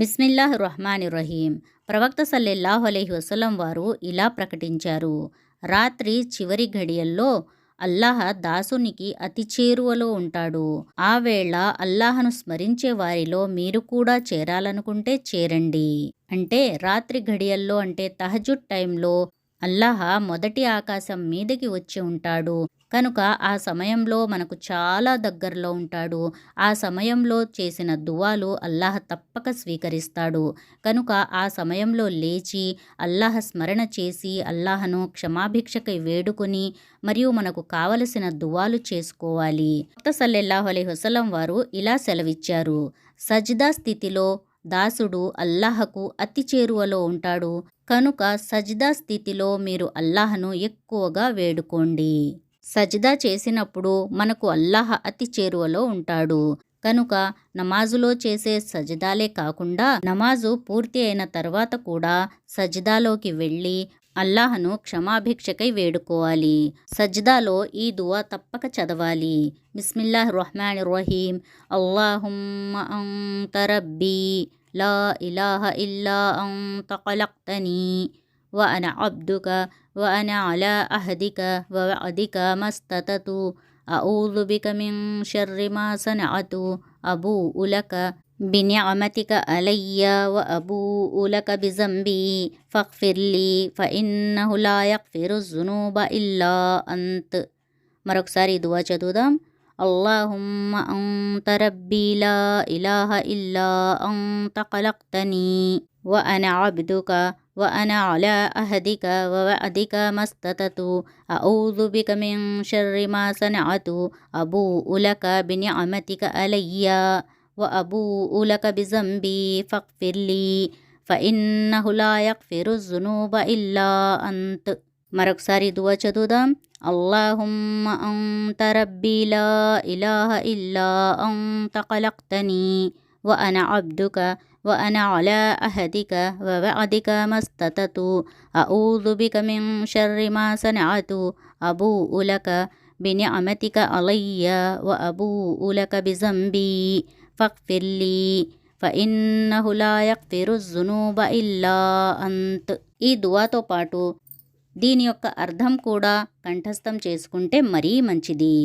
బిస్మిల్లాహిర్రహ్మానిర్రహీం. ప్రవక్త సల్లల్లాహు అలైహి వసల్లం వారు ఇలా ప్రకటించారు: రాత్రి చివరి ఘడియల్లో అల్లాహ్ దాసునికి అతి చేరువలో ఉంటాడు. ఆ వేళ అల్లాహను స్మరించే వారిలో మీరు కూడా చేరాలనుకుంటే చేరండి. అంటే రాత్రి ఘడియల్లో అంటే తహజుద్ టైంలో అల్లాహ్ మొదటి ఆకాశం మీదకి వచ్చి ఉంటాడు. కనుక ఆ సమయంలో మనకు చాలా దగ్గరలో ఉంటాడు. ఆ సమయంలో చేసిన దువాలు అల్లాహ్ తప్పక స్వీకరిస్తాడు. కనుక ఆ సమయంలో లేచి అల్లాహ్ స్మరణ చేసి అల్లాహను క్షమాభిక్షకై వేడుకొని మరియు మనకు కావలసిన దువాలు చేసుకోవాలి. ప్రవక్త సల్లల్లాహు అలైహి వసల్లం వారు ఇలా సెలవిచ్చారు: సజ్దా స్థితిలో దాసుడు అల్లాహకు అతి చేరువలో ఉంటాడు. కనుక సజ్దా స్థితిలో మీరు అల్లాహను ఎక్కువగా వేడుకోండి. సజ్దా చేసినప్పుడు మనకు అల్లాహ్ అతి చేరువలో ఉంటాడు. కనుక నమాజులో చేసే సజ్దాలే కాకుండా నమాజు పూర్తి అయిన తర్వాత కూడా సజ్దాలోకి వెళ్ళి అల్లాహను క్షమాభిక్షకై వేడుకోవాలి. సజ్దాలో ఈ దువా తప్పక చదవాలి. బిస్మిల్లాహిర్రహ్మానిర్రహీం. అల్లాహుమ్మ అంత రబ్బీ లా ఇలాహ ఇల్లా అంత ఖలక్తనీ వ అన అబ్దుక వ అన అలా అహదిక వ వఅదిక మస్తతతు అఊజు బిక మిన్ షర్రి మా సనఅతు అబూఉ లక బినిఅమతిక అలయ్య వ అబూఉ లక బిజంబీ ఫగ్ఫిర్లీ ఫఇన్నహు లా యగ్ఫిరు జునూబ ఇల్లా అంత్. మరొకసారి ఈ దువా చదువుదాం. అల్లాహుమ్మ అంత రబ్బీ లా ఇలాహ ఇల్లా అంత ఖలక్తనీ వ అన అబ్దుక వ అన అలా అహదిక వ వఅదిక మస్తతతు అఊజు బిక మిన్ షర్రి మా సనఅతు అబూఉ లక బినిఅమతిక అలయ్య వ అబూఉ లక బిజంబీ ఫగ్ఫిర్లీ ఫఇన్నహు లా యగ్ఫిరు జునూబ ఇల్లా అంత్. మరొకసారి దువా చదువుదాం. అల్లాహుమ్మ అంత రబ్బీ లా ఇలాహ ఇల్లా అంత ఖలక్తనీ వ అన అబ్దుక వ అన అలా అహదిక వ వఅదిక మస్తతతు అఊజు బిక మిన్ షర్రి మా సనఅతు అబూఉ లక బినిఅమతిక అలయ్య వ అబూఉ లక బిజంబీ ఫగ్ఫిర్లీ ఫఇన్నహు లా యగ్ఫిరు జునూబ ఇల్లా అంత్. ఈ దువాతో పాటు దీని యొక్క అర్థం కూడా కంఠస్థం చేసుకుంటే మరీ మంచిది.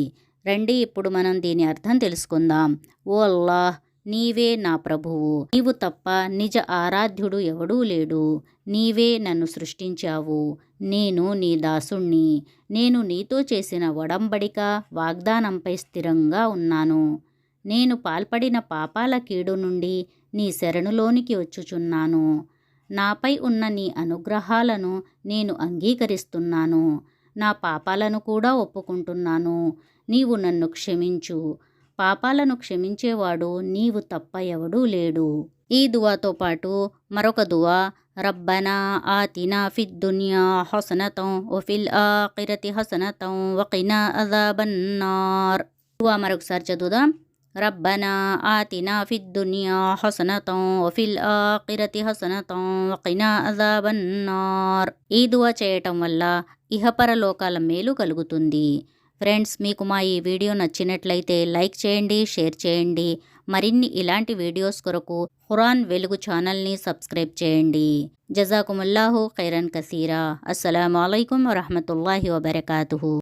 రండి ఇప్పుడు మనం దీని అర్థం తెలుసుకుందాం. ఓ అల్లాహ్, నీవే నా ప్రభువు. నీవు తప్ప నిజ ఆరాధ్యుడు ఎవడూ లేడు. నీవే నన్ను సృష్టించావు. నేను నీ దాసుణ్ణి. నేను నీతో చేసిన ఒడంబడిక వాగ్దానంపై స్థిరంగా ఉన్నాను. నేను పాల్పడిన పాపాల కీడు నుండి నీ శరణులోనికి వచ్చుచున్నాను. నాపై ఉన్న నీ అనుగ్రహాలను నేను అంగీకరిస్తున్నాను. నా పాపాలను కూడా ఒప్పుకుంటున్నాను. నీవు నన్ను క్షమించు. పాపాలను క్షమించేవాడు నీవు తప్ప ఎవడూ లేడు. ఈ దువాతో పాటు మరొక దువా, రబ్బనా ఆతినా ఫిద్ దునియా హసనతం వ ఫిల్ ఆఖిరతి హసనతం వ కినా అజాబన్నార్. దువా మరొకసారి చదువుదాం. రబ్బనా ఆతినా ఫిద్ దునియా హసనతం వ ఫిల్ ఆఖిరతి హసనతం వ కినా అజాబన్నార్. ఈ దువా చేయటం వల్ల ఇహపరలోకాల మేలు కలుగుతుంది. ఫ్రెండ్స్, మీకు మా ఈ వీడియో నచ్చినట్లయితే లైక్ చేయండి, షేర్ చేయండి. మరిన్ని ఇలాంటి వీడియోస్ కొరకు ఖురాన్ వెలుగు ఛానల్ని సబ్స్క్రైబ్ చేయండి. జజాకుముల్లాహు ఖైరన్ కసీరా. అస్సలాము అలైకుం వరహ్మతుల్లాహి వబరకాతుహు.